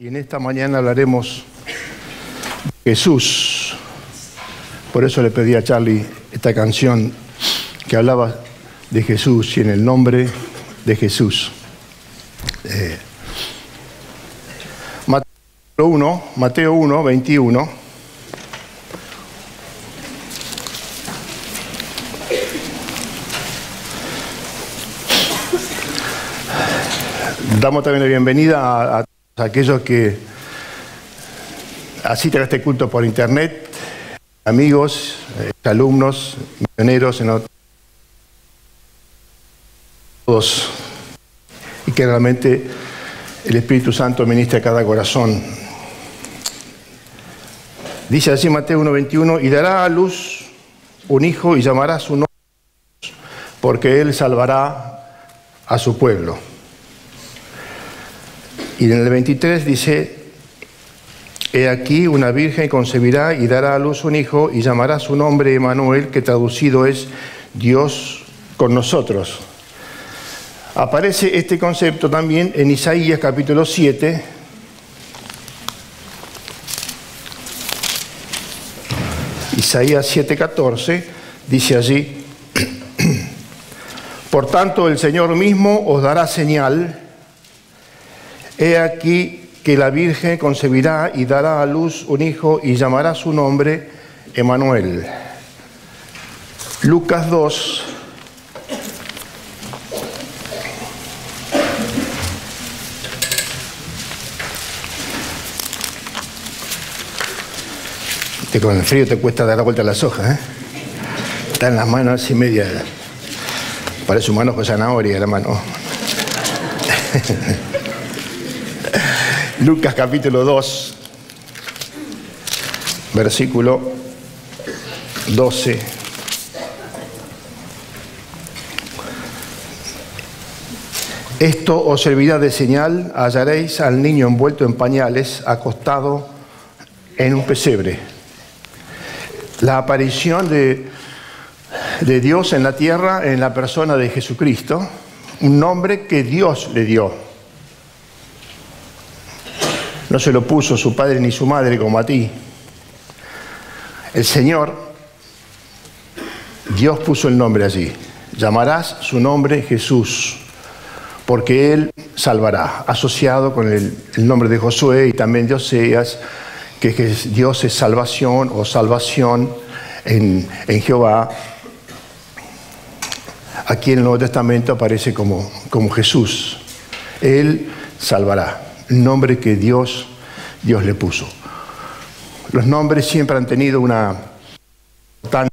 Y en esta mañana hablaremos de Jesús. Por eso le pedí a Charlie esta canción que hablaba de Jesús y en el nombre de Jesús. Mateo 1, 21. Damos también la bienvenida a aquellos que asisten a este culto por internet, amigos, alumnos, misioneros, todos, y que realmente el Espíritu Santo ministra a cada corazón. Dice así Mateo 1:21, y dará a luz un hijo y llamará su nombre, porque él salvará a su pueblo. Y en el 23 dice, he aquí una virgen concebirá y dará a luz un hijo y llamará su nombre Emmanuel, que traducido es Dios con nosotros. Aparece este concepto también en Isaías capítulo 7. Isaías 7:14 dice allí, por tanto el Señor mismo os dará señal. He aquí que la Virgen concebirá y dará a luz un hijo y llamará su nombre Emmanuel. Lucas 2. Con el frío te cuesta dar la vuelta a las hojas, ¿eh? Está en las manos así media. Parece un manojo de zanahoria la mano. Lucas capítulo 2, versículo 12. Esto os servirá de señal, hallaréis al niño envuelto en pañales, acostado en un pesebre. La aparición de Dios en la tierra en la persona de Jesucristo, un nombre que Dios le dio. No se lo puso su padre ni su madre como a ti. El Señor, Dios puso el nombre allí. Llamarás su nombre Jesús, porque Él salvará, asociado con el nombre de Josué y también de Oseas, que Dios es salvación o salvación en Jehová. Aquí en el Nuevo Testamento aparece como Jesús. Él salvará. El nombre que Dios le puso. Los nombres siempre han tenido una también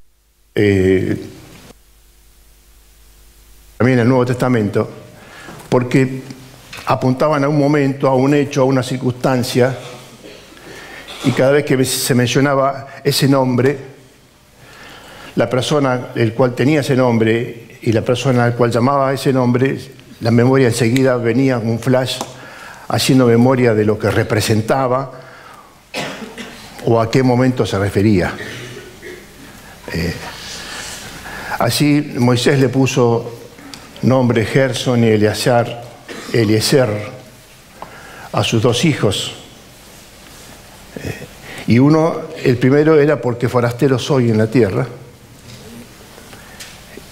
en el Nuevo Testamento, porque apuntaban a un momento, a un hecho, a una circunstancia, y cada vez que se mencionaba ese nombre, la persona el cual tenía ese nombre y la persona al cual llamaba ese nombre, la memoria enseguida venía un flash haciendo memoria de lo que representaba o a qué momento se refería. Así Moisés le puso nombre Gerson y Eliezer a sus dos hijos. Y el primero era porque forastero soy en la tierra.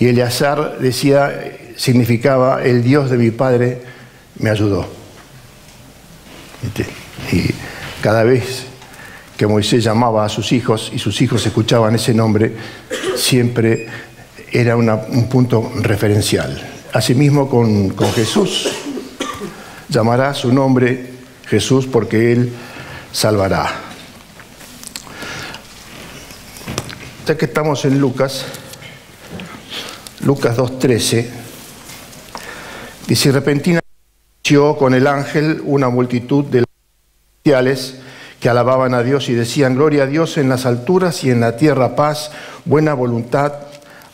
Y Eliezer significaba el Dios de mi padre me ayudó. Y cada vez que Moisés llamaba a sus hijos y sus hijos escuchaban ese nombre, siempre era un punto referencial. Asimismo con Jesús, llamará su nombre Jesús porque Él salvará. Ya que estamos en Lucas 2:13, dice, repentinamente con el ángel una multitud de celestiales que alababan a Dios y decían, gloria a Dios en las alturas y en la tierra paz, buena voluntad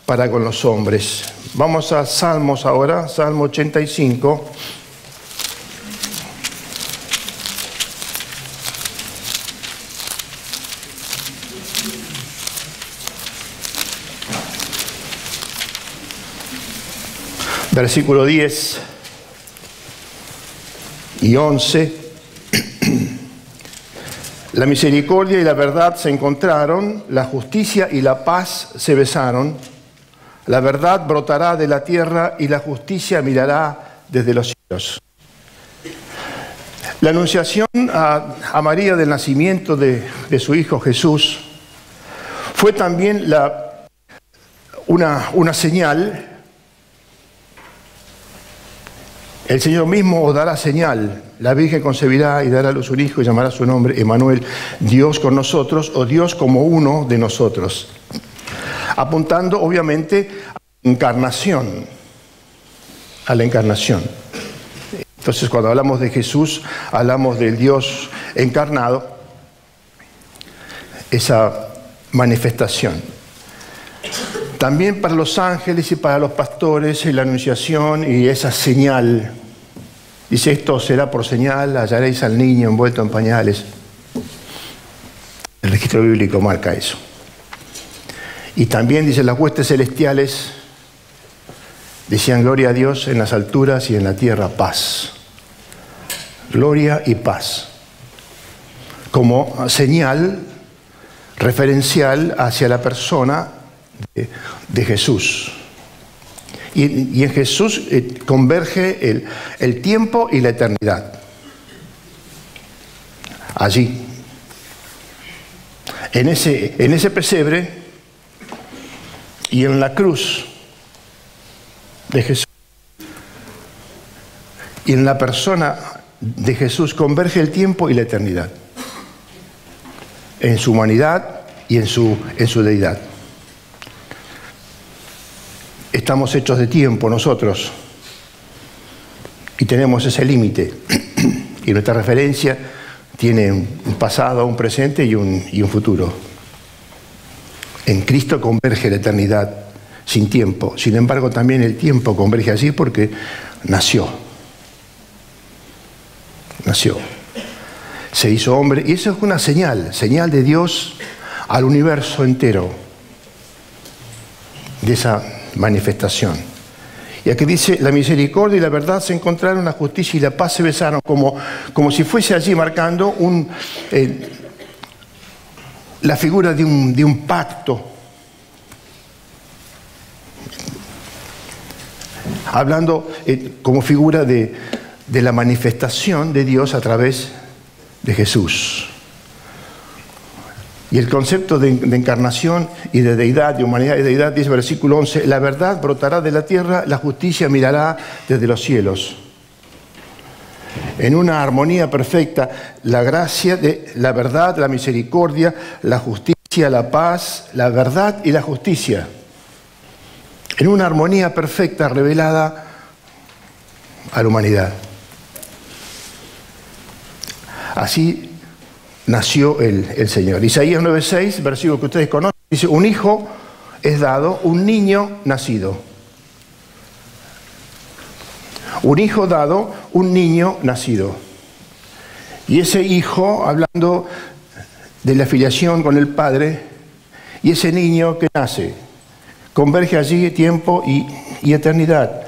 para con los hombres. Vamos a Salmos ahora, Salmo 85. Versículo 10 y 11. La misericordia y la verdad se encontraron, la justicia y la paz se besaron. La verdad brotará de la tierra y la justicia mirará desde los cielos. La anunciación a María del nacimiento de su Hijo Jesús fue también una señal. El Señor mismo os dará señal. La Virgen concebirá y dará a luz un hijo y llamará su nombre Emmanuel, Dios con nosotros, o Dios como uno de nosotros. Apuntando obviamente a la encarnación. A la encarnación. Entonces, cuando hablamos de Jesús, hablamos del Dios encarnado, esa manifestación. También para los ángeles y para los pastores, la anunciación y esa señal. Dice, esto será por señal, hallaréis al niño envuelto en pañales. El registro bíblico marca eso. Y también dice, las huestes celestiales decían gloria a Dios en las alturas y en la tierra paz. Gloria y paz. Como señal referencial hacia la persona de Jesús. Y en Jesús converge el tiempo y la eternidad. Allí. En ese pesebre y en la cruz de Jesús. Y en la persona de Jesús converge el tiempo y la eternidad. En su humanidad y en su deidad. Estamos hechos de tiempo nosotros y tenemos ese límite. Y nuestra referencia tiene un pasado, un presente y un futuro. En Cristo converge la eternidad sin tiempo. Sin embargo, también el tiempo converge allí porque nació. Nació. Se hizo hombre. Y eso es una señal de Dios al universo entero. De esa manifestación. Y aquí dice, la misericordia y la verdad se encontraron, la justicia y la paz se besaron, como si fuese allí marcando la figura de un pacto. Hablando como figura de la manifestación de Dios a través de Jesús. Y el concepto de encarnación y de deidad, de humanidad y deidad, dice versículo 11, la verdad brotará de la tierra, la justicia mirará desde los cielos. En una armonía perfecta, la gracia, la verdad, la misericordia, la justicia, la paz, la verdad y la justicia. En una armonía perfecta revelada a la humanidad. Así nació el Señor. Isaías 9:6, versículo que ustedes conocen, dice, un hijo es dado, un niño nacido. Un hijo dado, un niño nacido. Y ese hijo, hablando de la filiación con el Padre, y ese niño que nace, converge allí tiempo y eternidad.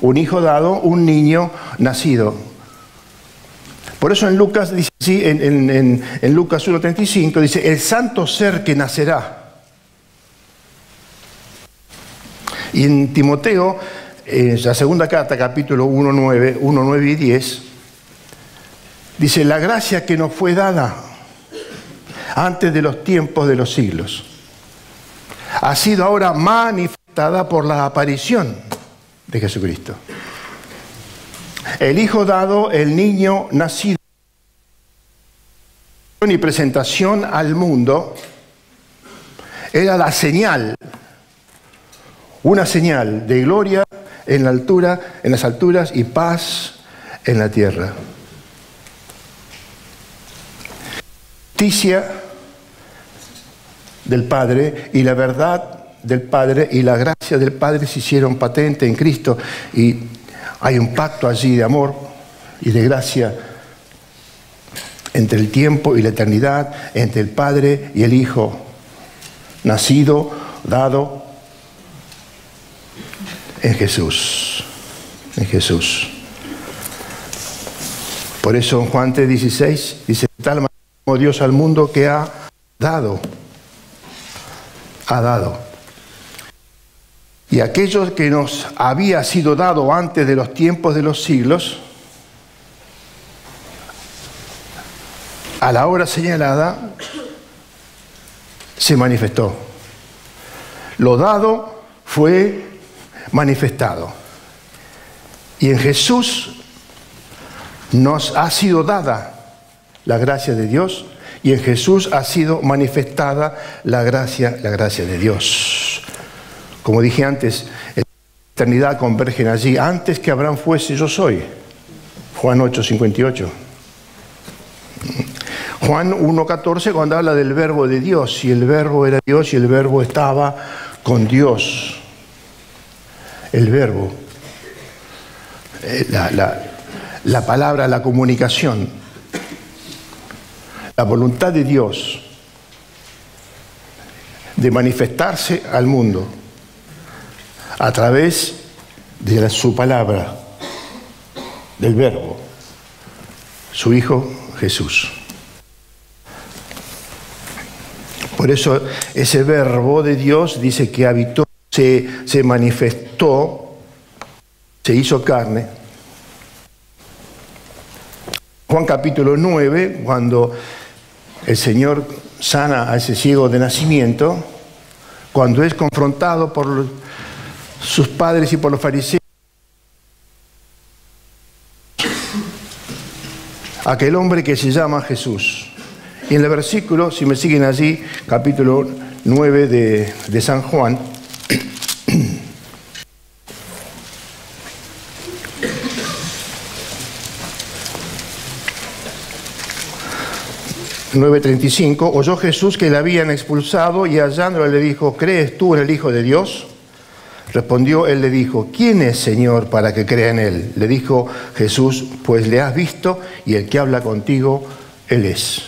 Un hijo dado, un niño nacido. Por eso en Lucas, dice así, en Lucas 1:35, dice, el santo ser que nacerá. Y en Timoteo, en la segunda carta, capítulo 1:9 y 10, dice, la gracia que nos fue dada antes de los tiempos de los siglos ha sido ahora manifestada por la aparición de Jesucristo. El hijo dado, el niño nacido y presentación al mundo era la señal, una señal de gloria en la altura, en las alturas y paz en la tierra. Justicia del Padre y la verdad del Padre y la gracia del Padre se hicieron patente en Cristo y hay un pacto allí de amor y de gracia entre el tiempo y la eternidad, entre el Padre y el Hijo, nacido, dado en Jesús. En Jesús. Por eso en Juan 3:16 dice, de tal manera Dios al mundo que ha dado. Y aquello que nos había sido dado antes de los tiempos de los siglos, a la hora señalada, se manifestó. Lo dado fue manifestado. Y en Jesús nos ha sido dada la gracia de Dios, y en Jesús ha sido manifestada la gracia de Dios. Como dije antes, la eternidad convergen allí. Antes que Abraham fuese, yo soy. Juan 8:58. Juan 1:14, cuando habla del verbo de Dios, y el verbo era Dios y el verbo estaba con Dios. El verbo, la palabra, la comunicación, la voluntad de Dios de manifestarse al mundo a través de su palabra, del verbo, su Hijo Jesús. Por eso ese verbo de Dios dice que habitó, se manifestó, se hizo carne. Juan capítulo 9, cuando el Señor sana a ese ciego de nacimiento, cuando es confrontado por sus padres y por los fariseos, aquel hombre que se llama Jesús. Y en el versículo, si me siguen allí, capítulo 9 de San Juan, 9:35, oyó Jesús que le habían expulsado y hallándole le dijo, ¿crees tú en el Hijo de Dios? Respondió, él le dijo, ¿quién es, Señor, para que crea en él? Le dijo Jesús, pues le has visto y el que habla contigo, él es.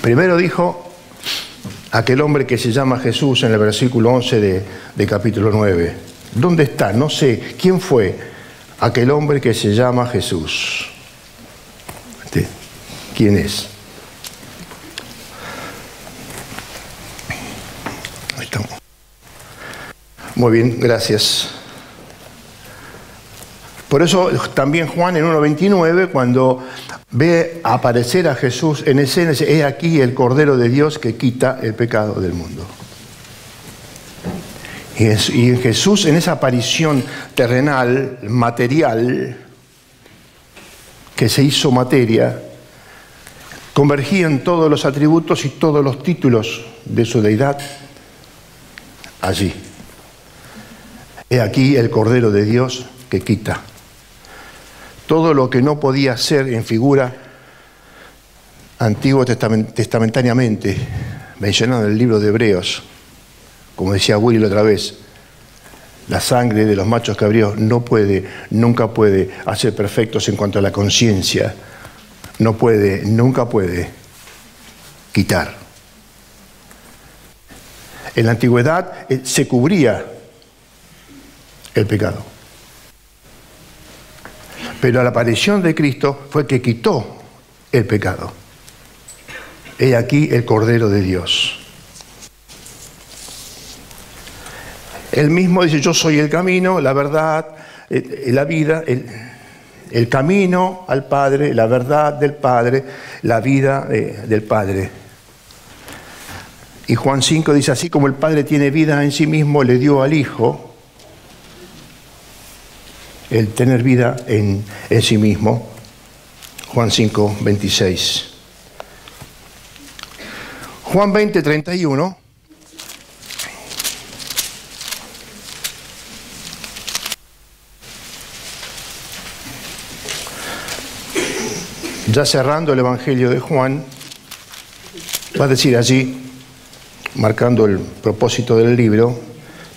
Primero dijo aquel hombre que se llama Jesús en el versículo 11 de capítulo 9. ¿Dónde está? No sé. ¿Quién fue aquel hombre que se llama Jesús? ¿Quién es? Ahí estamos. Muy bien, gracias. Por eso también Juan en 1:29, cuando ve aparecer a Jesús en escena, dice, he aquí el Cordero de Dios que quita el pecado del mundo. Y en Jesús, en esa aparición terrenal, material, que se hizo materia, convergían todos los atributos y todos los títulos de su deidad allí. He aquí el Cordero de Dios que quita. Todo lo que no podía ser en figura antiguo testamentariamente, mencionado en el libro de Hebreos, como decía Willy la otra vez, la sangre de los machos cabríos no puede, nunca puede hacer perfectos en cuanto a la conciencia. No puede, nunca puede quitar. En la antigüedad se cubría el pecado. Pero la aparición de Cristo fue que quitó el pecado. He aquí el Cordero de Dios. Él mismo dice, yo soy el camino, la verdad, la vida, el camino al Padre, la verdad del Padre, la vida del Padre. Y Juan 5 dice, así como el Padre tiene vida en sí mismo, le dio al Hijo el tener vida en sí mismo. Juan 5:26. Juan 20:31. Ya cerrando el Evangelio de Juan, va a decir allí, marcando el propósito del libro,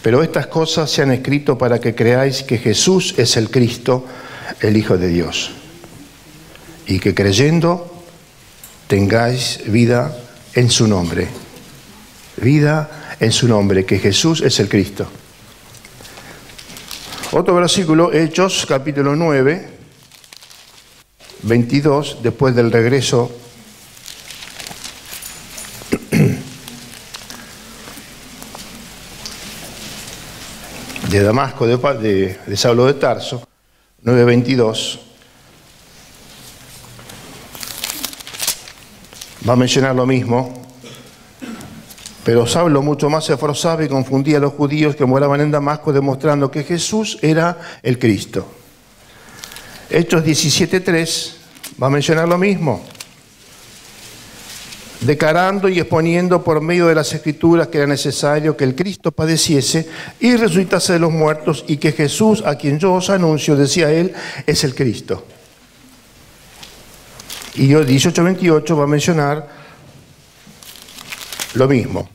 pero estas cosas se han escrito para que creáis que Jesús es el Cristo, el Hijo de Dios, y que creyendo tengáis vida en su nombre. Vida en su nombre, que Jesús es el Cristo. Otro versículo, Hechos, capítulo 9, 22, después del regreso de Damasco, de Saulo de Tarso, 9:22, va a mencionar lo mismo. Pero Saulo mucho más se esforzaba y confundía a los judíos que moraban en Damasco, demostrando que Jesús era el Cristo. Hechos 17:3 va a mencionar lo mismo, declarando y exponiendo por medio de las Escrituras que era necesario que el Cristo padeciese y resucitase de los muertos, y que Jesús, a quien yo os anuncio, decía él, es el Cristo. Y 18:28 va a mencionar lo mismo,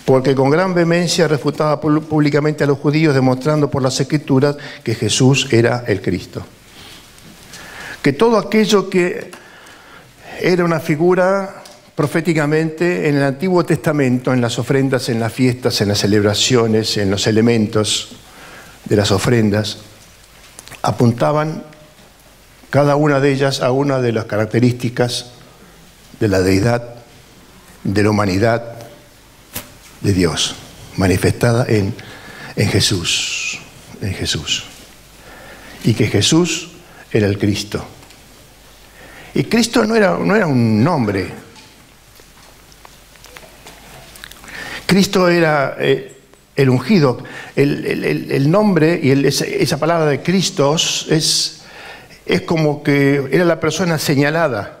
porque con gran vehemencia refutaba públicamente a los judíos, demostrando por las Escrituras que Jesús era el Cristo. Que todo aquello que era una figura proféticamente en el Antiguo Testamento, en las ofrendas, en las fiestas, en las celebraciones, en los elementos de las ofrendas, apuntaban cada una de ellas a una de las características de la deidad, de la humanidad de Dios, manifestada en Jesús, en Jesús. Y que Jesús era el Cristo. Y Cristo no era un nombre. Cristo era el ungido. El nombre y esa palabra de Cristos es como que era la persona señalada.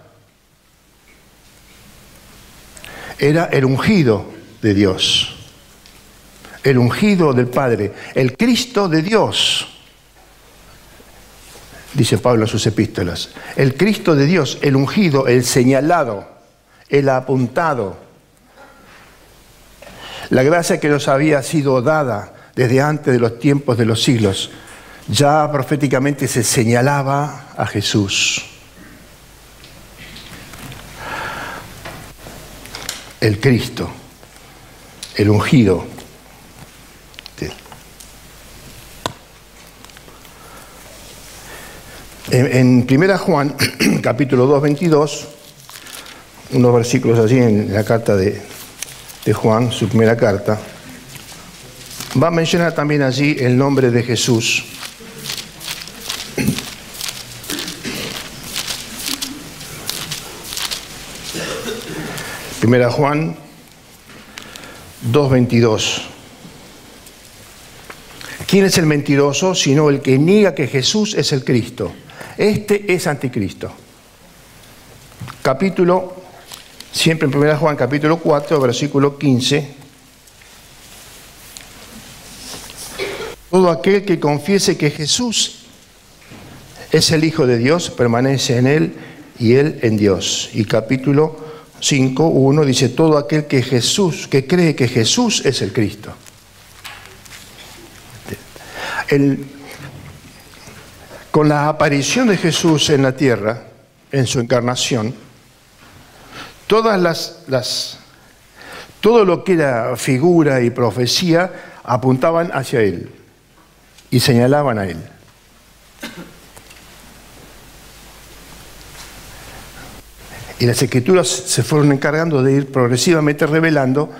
Era el ungido de Dios, el ungido del Padre, el Cristo de Dios, dice Pablo en sus epístolas. El Cristo de Dios, el ungido, el señalado, el apuntado. La gracia que nos había sido dada desde antes de los tiempos de los siglos, ya proféticamente se señalaba a Jesús. El Cristo, el ungido. En 1 Juan, capítulo 2, 22, unos versículos allí en la carta de Juan, su primera carta, va a mencionar también allí el nombre de Jesús. Primera Juan 2:22. ¿Quién es el mentiroso sino el que niega que Jesús es el Cristo? Este es anticristo. Capítulo, siempre en Primera Juan, capítulo 4, versículo 15. Todo aquel que confiese que Jesús es el Hijo de Dios, permanece en Él y Él en Dios. Y capítulo 5:1 dice, todo aquel que cree que Jesús es el Cristo. Con la aparición de Jesús en la tierra, en su encarnación, todo lo que era figura y profecía apuntaban hacia Él y señalaban a Él. Y las Escrituras se fueron encargando de ir progresivamente revelando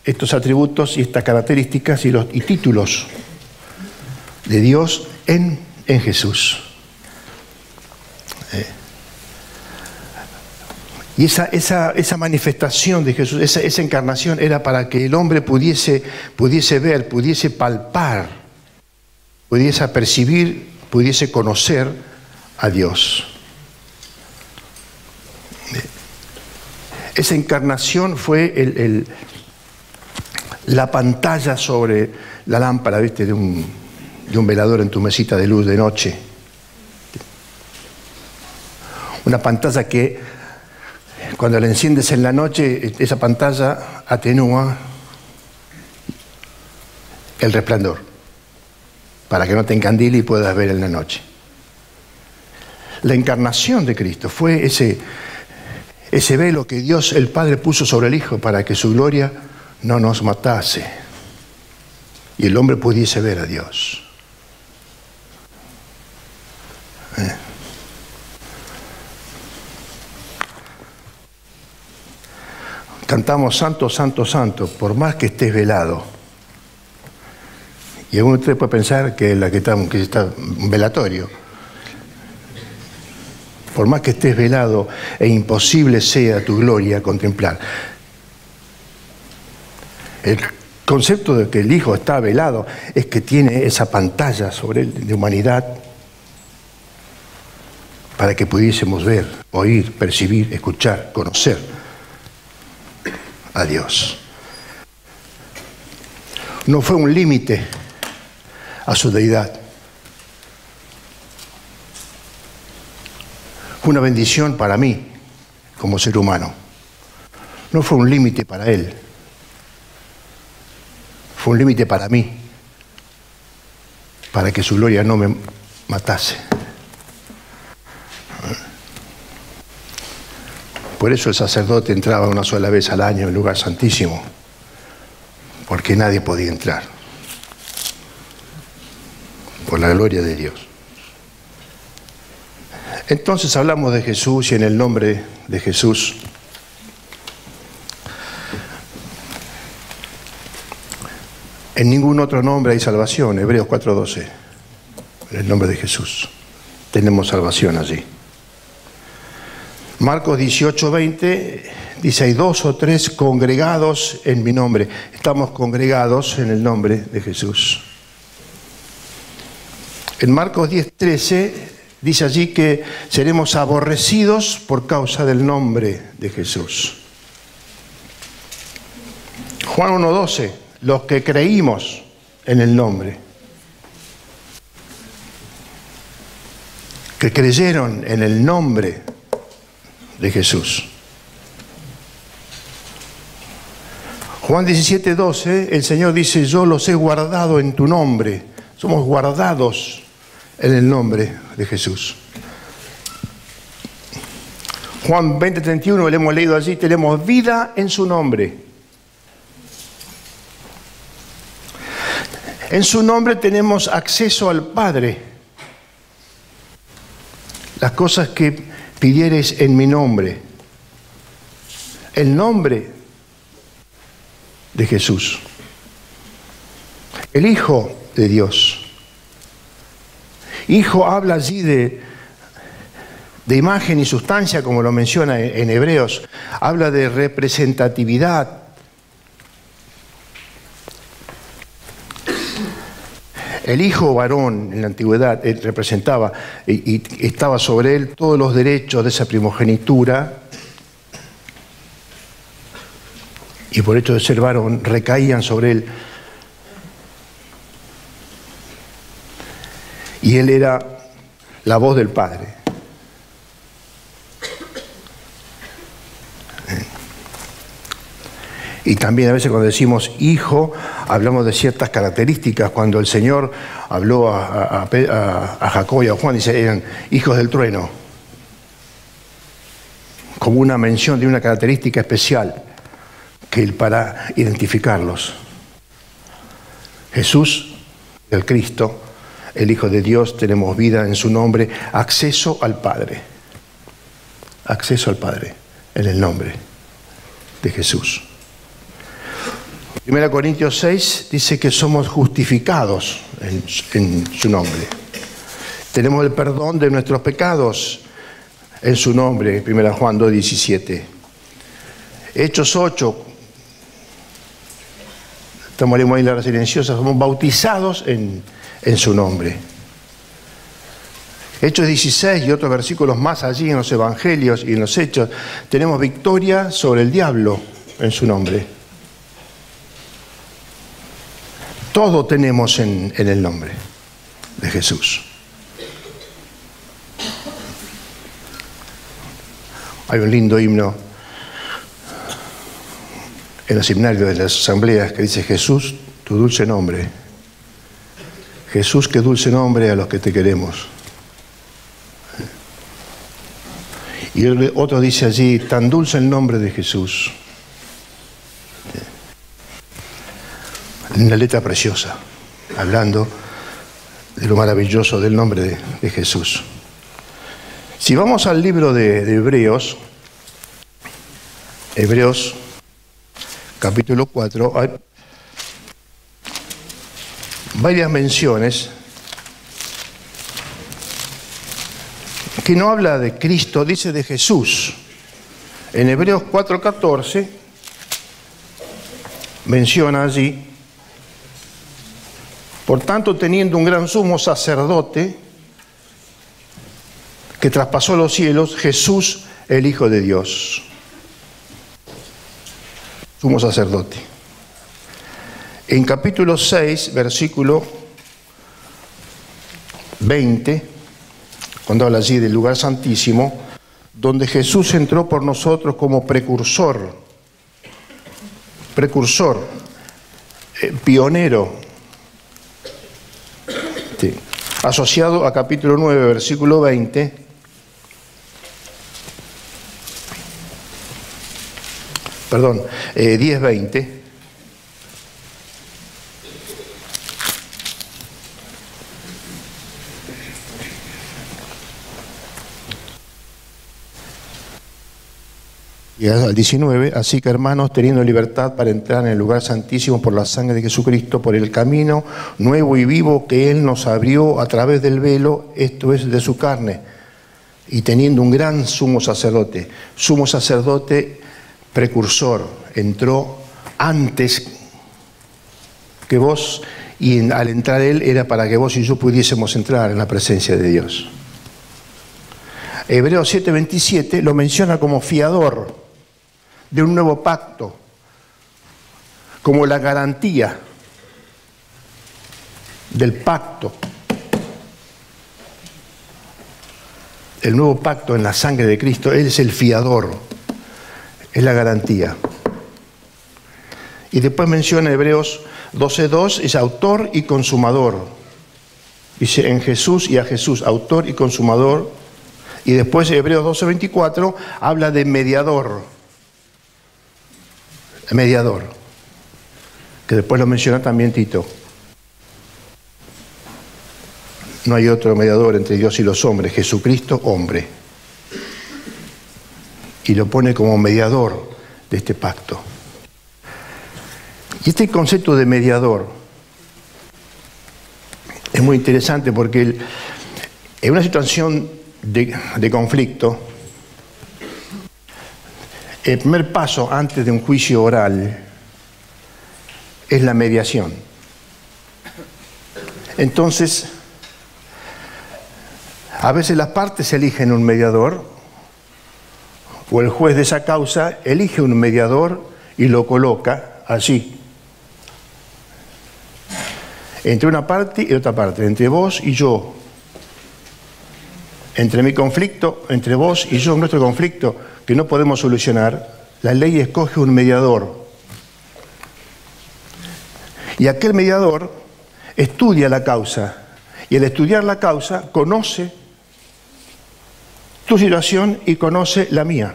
estos atributos y estas características y títulos de Dios en Jesús. Y esa manifestación de Jesús, esa encarnación era para que el hombre pudiese ver, pudiese palpar, pudiese percibir, pudiese conocer a Dios. Esa encarnación fue la pantalla sobre la lámpara, ¿viste? de un velador en tu mesita de luz de noche. Una pantalla que cuando la enciendes en la noche, esa pantalla atenúa el resplandor para que no te encandile y puedas ver en la noche. La encarnación de Cristo fue ese velo que Dios el Padre puso sobre el Hijo para que su gloria no nos matase y el hombre pudiese ver a Dios. cantamos Santo, Santo, Santo, por más que estés velado. Y alguno de ustedes puede pensar que está un velatorio. Por más que estés velado e imposible sea tu gloria contemplar. El concepto de que el Hijo está velado es que tiene esa pantalla sobre él de humanidad para que pudiésemos ver, oír, percibir, escuchar, conocer a Dios. No fue un límite a su deidad. Fue una bendición para mí como ser humano. No fue un límite para él. Fue un límite para mí, para que su gloria no me matase. Por eso el sacerdote entraba una sola vez al año en el lugar santísimo, porque nadie podía entrar, por la gloria de Dios. Entonces hablamos de Jesús y en el nombre de Jesús en ningún otro nombre hay salvación. Hebreos 4:12. En el nombre de Jesús tenemos salvación allí. Marcos 18:20 dice: hay 2 o 3 congregados en mi nombre. Estamos congregados en el nombre de Jesús. En Marcos 10:13 dice allí que seremos aborrecidos por causa del nombre de Jesús. Juan 1:12, los que creímos en el nombre, que creyeron en el nombre de Jesús. Juan 17:12, el Señor dice: yo los he guardado en tu nombre. Somos guardados en el nombre de Jesús. Juan 20:31, lo hemos leído allí, tenemos vida en su nombre. En su nombre tenemos acceso al Padre. Las cosas que pidiereis en mi nombre. El nombre de Jesús. El Hijo de Dios. Hijo habla allí de imagen y sustancia, como lo menciona en Hebreos. Habla de representatividad. El hijo varón en la antigüedad representaba y estaba sobre él todos los derechos de esa primogenitura, y por hecho de ser varón recaían sobre él. Y él era la voz del Padre. Y también a veces cuando decimos hijo, hablamos de ciertas características. Cuando el Señor habló a Jacob y a Juan, dice, eran hijos del trueno. Como una mención de una característica especial para identificarlos. Jesús, el Cristo, el Hijo de Dios, tenemos vida en su nombre, acceso al Padre. Acceso al Padre en el nombre de Jesús. 1 Corintios 6 dice que somos justificados en su nombre. Tenemos el perdón de nuestros pecados en su nombre, 1 Juan 2:17. Hechos 8, estamos leyendo ahí la silenciosa, somos bautizados en su nombre. Hechos 16 y otros versículos más allí en los evangelios y en los hechos, tenemos victoria sobre el diablo en su nombre. Todo tenemos en el nombre de Jesús. Hay un lindo himno en los himnarios de las asambleas que dice: Jesús, tu dulce nombre. Jesús, qué dulce nombre a los que te queremos. Y otro dice allí: tan dulce el nombre de Jesús. Una letra preciosa, hablando de lo maravilloso del nombre de Jesús. Si vamos al libro de Hebreos, capítulo 4, hay varias menciones que no habla de Cristo, dice de Jesús. En Hebreos 4:14 menciona allí: por tanto, teniendo un gran sumo sacerdote que traspasó los cielos, Jesús, el Hijo de Dios. Sumo sacerdote. En capítulo 6, versículo 20, cuando habla allí del lugar santísimo, donde Jesús entró por nosotros como precursor, pionero, sí, asociado a capítulo 9, versículo 20, perdón, 10:20, y al 19, así que hermanos, teniendo libertad para entrar en el lugar santísimo por la sangre de Jesucristo, por el camino nuevo y vivo que Él nos abrió a través del velo, esto es de su carne, y teniendo un gran sumo sacerdote precursor, entró antes que vos, y al entrar Él era para que vos y yo pudiésemos entrar en la presencia de Dios. Hebreos 7:27 lo menciona como fiador de un nuevo pacto, como la garantía del pacto. El nuevo pacto en la sangre de Cristo, Él es el fiador, es la garantía. Y después menciona Hebreos 12:2, es autor y consumador. Dice en Jesús y a Jesús, autor y consumador. Y después Hebreos 12:24 habla de mediador, que después lo menciona también Tito. No hay otro mediador entre Dios y los hombres, Jesucristo, hombre. Y lo pone como mediador de este pacto. Y este concepto de mediador es muy interesante porque en una situación de conflicto, el primer paso antes de un juicio oral es la mediación. Entonces, a veces las partes eligen un mediador, o el juez de esa causa elige un mediador y lo coloca allí, entre una parte y otra parte, entre vos y yo. Entre mi conflicto, entre vos y yo, nuestro conflicto, que no podemos solucionar, la ley escoge un mediador. Y aquel mediador estudia la causa, y al estudiar la causa conoce tu situación y conoce la mía.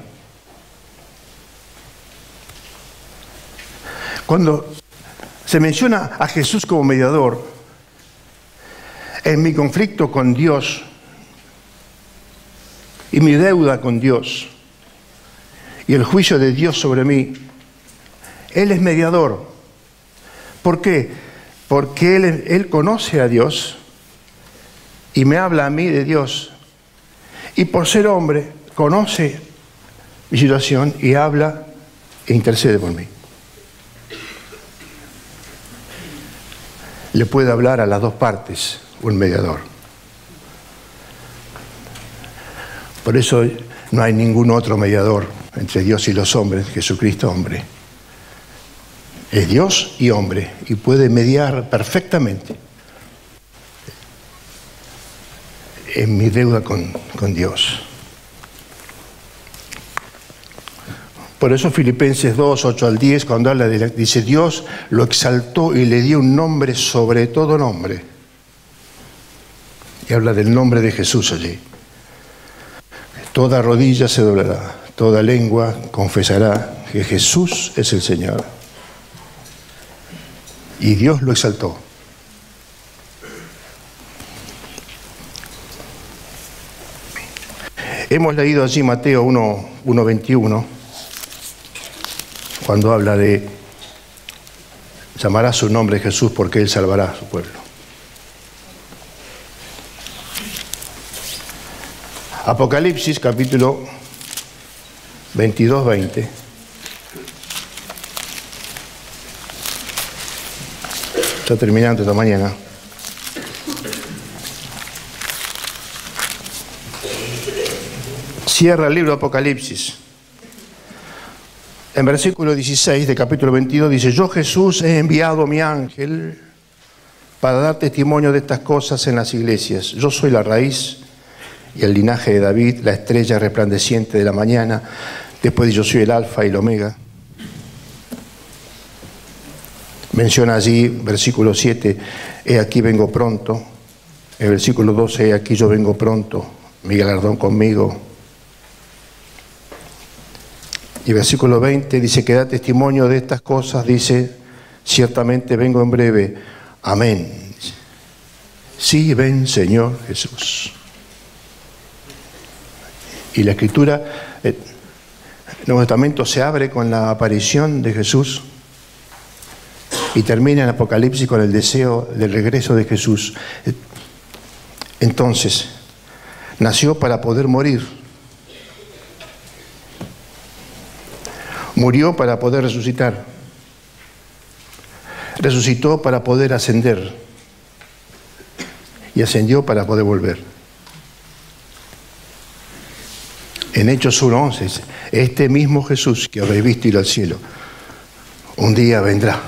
Cuando se menciona a Jesús como mediador, en mi conflicto con Dios y mi deuda con Dios y el juicio de Dios sobre mí, Él es mediador. ¿Por qué? Porque Él conoce a Dios y me habla a mí de Dios. Y por ser hombre, conoce mi situación y habla e intercede por mí. Le puede hablar a las dos partes un mediador. Por eso no hay ningún otro mediador entre Dios y los hombres, Jesucristo hombre. Es Dios y hombre y puede mediar perfectamente en mi deuda con Dios. Por eso Filipenses 2, 8 al 10, cuando habla dice, Dios lo exaltó y le dio un nombre sobre todo nombre. Y habla del nombre de Jesús allí. Toda rodilla se doblará, toda lengua confesará que Jesús es el Señor. Y Dios lo exaltó. Hemos leído allí Mateo 1:21, cuando habla de Llamará su nombre Jesús porque Él salvará a su pueblo. Apocalipsis, capítulo 22, 20. Está terminando esta mañana. Cierra el libro de Apocalipsis. En versículo 16 de capítulo 22 dice: yo Jesús he enviado mi ángel para dar testimonio de estas cosas en las iglesias. Yo soy la raíz y el linaje de David, la estrella resplandeciente de la mañana. Después yo soy el alfa y el omega. Menciona allí, versículo 7, he aquí vengo pronto. En versículo 12, he aquí yo vengo pronto, mi galardón conmigo. Y versículo 20 dice que da testimonio de estas cosas, dice, ciertamente vengo en breve. Amén. Sí, ven, Señor Jesús. Y la Escritura, el Nuevo Testamento se abre con la aparición de Jesús y termina en Apocalipsis con el deseo del regreso de Jesús. Entonces, nació para poder morir. Murió para poder resucitar. Resucitó para poder ascender. Y ascendió para poder volver. En Hechos 1:11, este mismo Jesús que habéis visto ir al cielo, un día vendrá.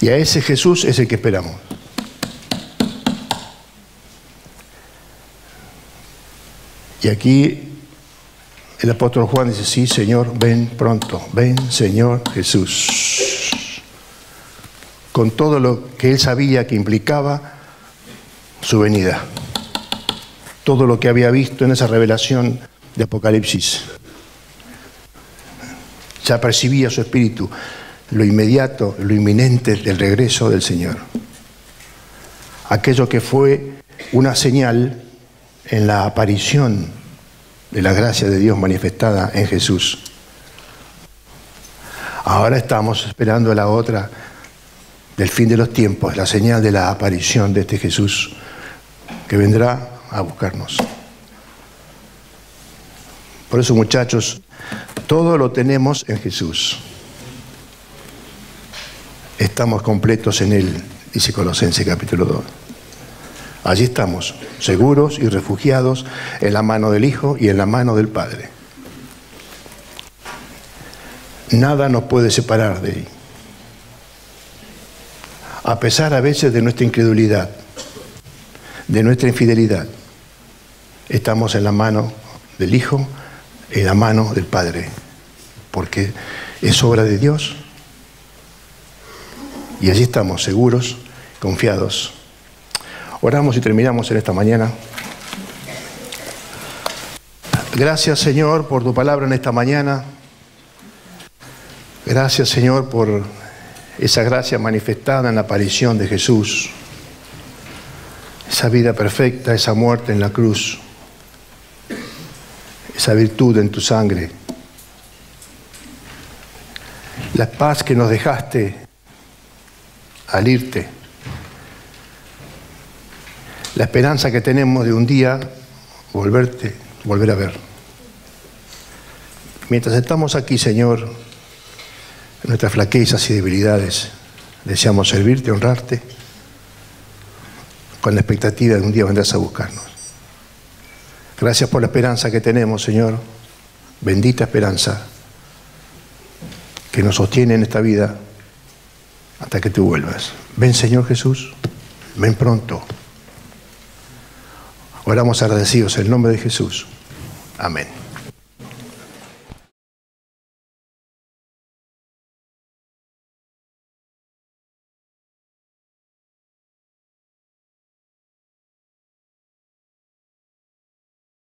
Y a ese Jesús es el que esperamos. Y aquí el apóstol Juan dice, sí, Señor, ven pronto, ven, Señor Jesús. Con todo lo que él sabía que implicaba su venida. Todo lo que había visto en esa revelación de Apocalipsis. Ya percibía su espíritu lo inmediato, lo inminente del regreso del Señor. Aquello que fue una señal en la aparición de la gracia de Dios manifestada en Jesús. Ahora estamos esperando la otra del fin de los tiempos, la señal de la aparición de este Jesús que vendrá a buscarnos. Por eso, muchachos, todo lo tenemos en Jesús. Estamos completos en Él, dice Colosenses capítulo 2. Allí estamos, seguros y refugiados en la mano del Hijo y en la mano del Padre. Nada nos puede separar de Él. A pesar a veces de nuestra incredulidad, de nuestra infidelidad, estamos en la mano del Hijo y en la mano del Padre, porque es obra de Dios. Y allí estamos, seguros, confiados. Oramos y terminamos en esta mañana. Gracias, Señor, por tu palabra en esta mañana. Gracias, Señor, por esa gracia manifestada en la aparición de Jesús. Esa vida perfecta, esa muerte en la cruz. Esa virtud en tu sangre. La paz que nos dejaste al irte. La esperanza que tenemos de un día volver a ver. Mientras estamos aquí, Señor, en nuestras flaquezas y debilidades, deseamos servirte, honrarte, con la expectativa de un día vendrás a buscarnos. Gracias por la esperanza que tenemos, Señor, bendita esperanza, que nos sostiene en esta vida hasta que tú vuelvas. Ven, Señor Jesús, ven pronto. Oramos agradecidos en el nombre de Jesús. Amén.